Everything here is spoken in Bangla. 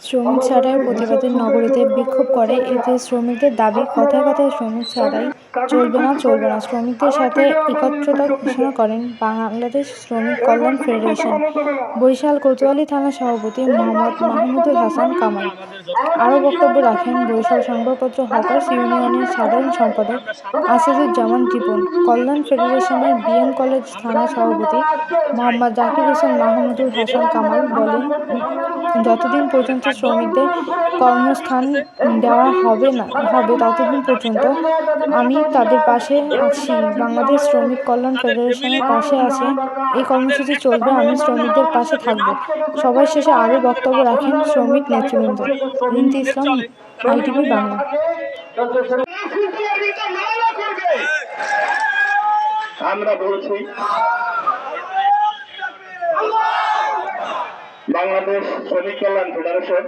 শ্রমিক ছাঁটাইয়ের প্রতিবাদে নগরীতে বিক্ষোভ করে এতে শ্রমিকদের দাবি, কথায় কথায় শ্রমিক ছাঁটাই চলবে না। শ্রমিকদের সাথে একত্রতা ঘোষণা করেন বাংলাদেশ শ্রমিক কল্যাণ ফেডারেশন বরিশাল কোতোয়ালী থানার সভাপতি মোহাম্মদ মাহমুদুল হাসান কামাল। আরও বক্তব্য রাখেন বরিশাল সংবাদপত্র হকার্স ইউনিয়নের সাধারণ সম্পাদক আসাদুজ্জামান রিপন। কল্যাণ ফেডারেশনের বিএম কলেজ থানার সভাপতি মোহাম্মদ জাকির হোসেন মাহমুদুল হাসান কামাল বলেন, যতদিন পর্যন্ত শ্রমিকদের কর্মস্থান দেওয়া হবে ততদিন পর্যন্ত আমি তাদের পাশে আছি। বাংলাদেশ শ্রমিক কল্যাণ ফেডারেশনের পাশে আছে। এই কর্মসূচি চলবে, আমি শ্রমিকদের পাশে থাকব। সবার শেষে আরও বক্তব্য রাখেন শ্রমিক নেতৃবৃন্দ। রিন্তি ইসলাম, ITV বাংলা। আমরা বলছি বাংলাদেশ শ্রমিক কল্যাণ ফেডারেশন